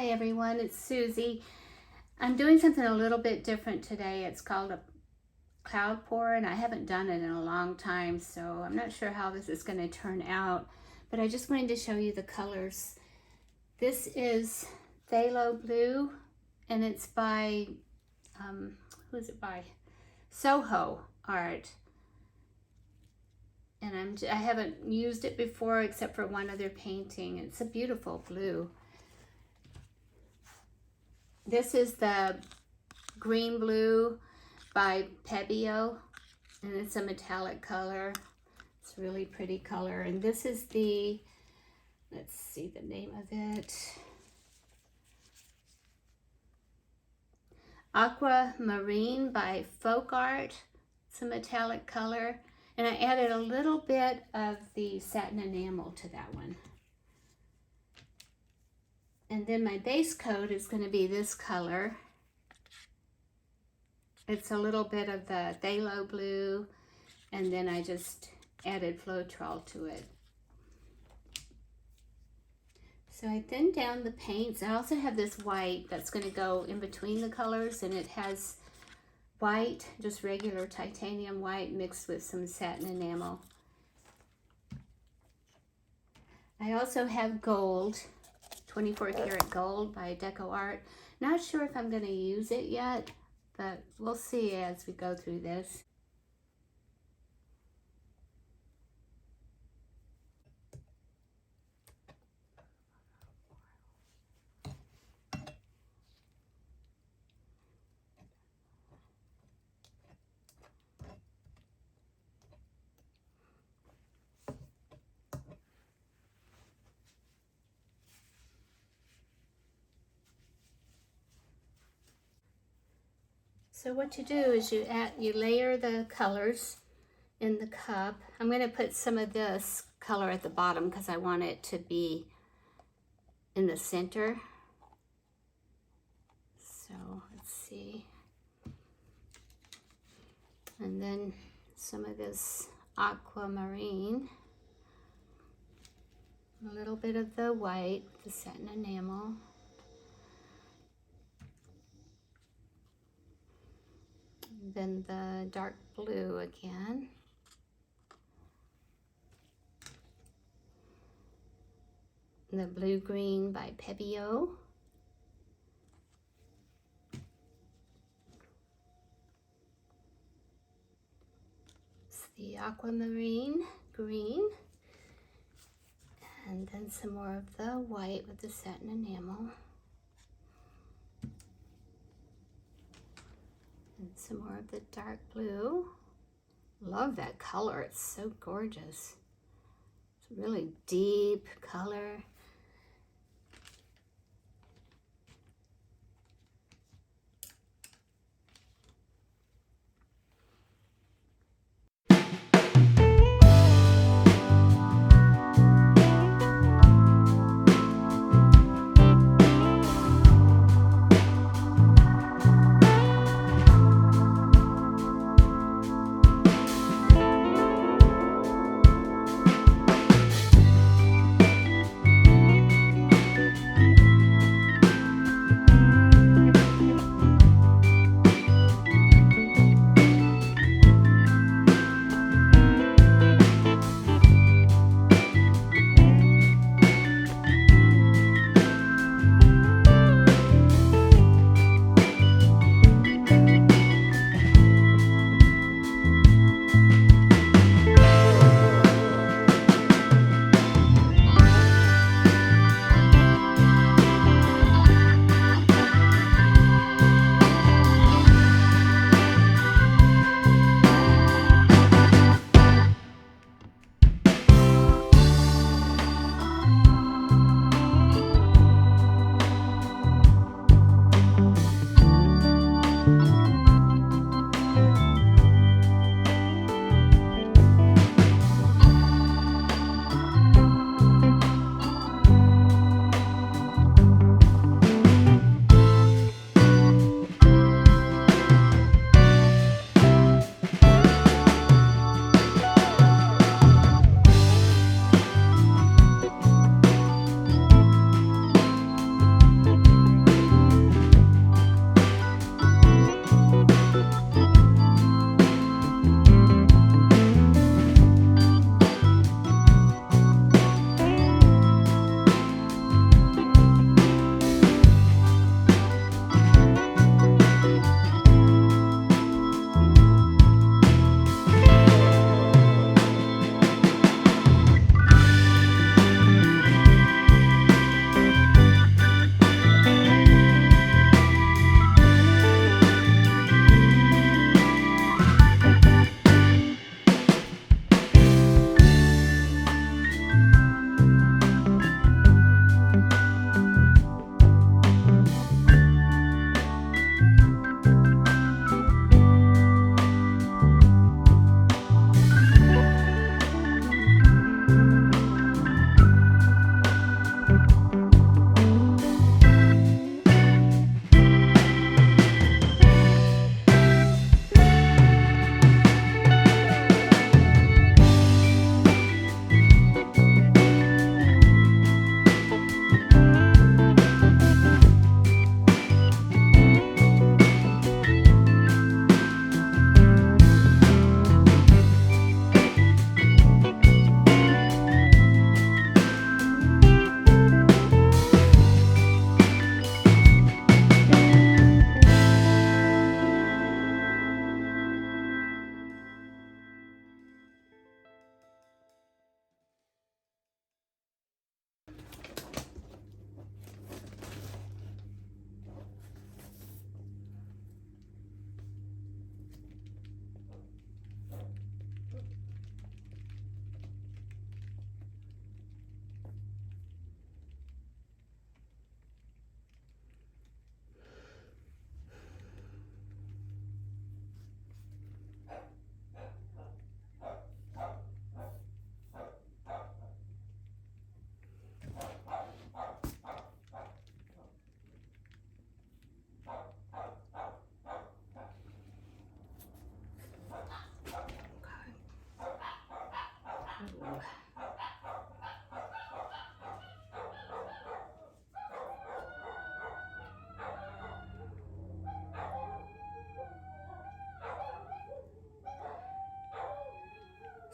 Hi everyone, it's Susie. I'm doing something a little bit different today. It's called a cloud pour, and I haven't done it in a long time, so I'm not sure how this is going to turn out, but I just wanted to show you the colors. This is phthalo blue, and it's by, who is it by? Soho art. And I haven't used it before except for one other painting. It's a beautiful blue. This is the green blue by Pebeo, and it's a metallic color. It's a really pretty color. And this is the, let's see the name of it, Aquamarine by Folkart. It's a metallic color. And I added a little bit of the satin enamel to that one. And then my base coat is going to be this color. It's a little bit of the phthalo blue, and then I just added floetrol to it. So I thinned down the paints. I also have this white that's going to go in between the colors, and it has white, just regular titanium white mixed with some satin enamel. I also have gold. 24 karat gold by Deco Art. Not sure if I'm going to use it yet, but we'll see as we go through this. So what you do is you layer the colors in the cup. I'm going to put some of this color at the bottom because I want it to be in the center. So let's see. And then some of this aquamarine. A little bit of the white with the satin enamel. Then the dark blue again. The blue-green by Pebeo. It's the aquamarine green. And then some more of the white with the satin enamel. And some more of the dark blue. Love that color, it's so gorgeous. It's a really deep color.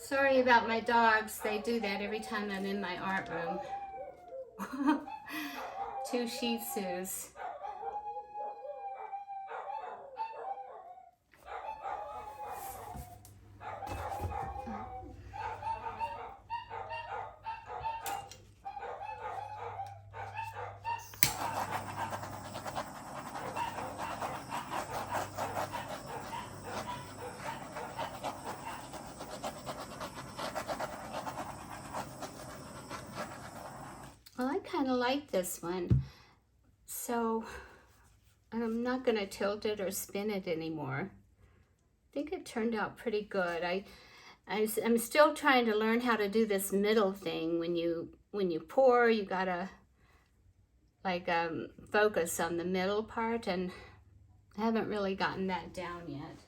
Sorry about my dogs. They do that every time I'm in my art room. Two Shih Tzus. Well, I kind of like this one, so I'm not going to tilt it or spin it anymore. I think it turned out pretty good. I'm still trying to learn how to do this middle thing. When you pour, you gotta like focus on the middle part, and I haven't really gotten that down yet.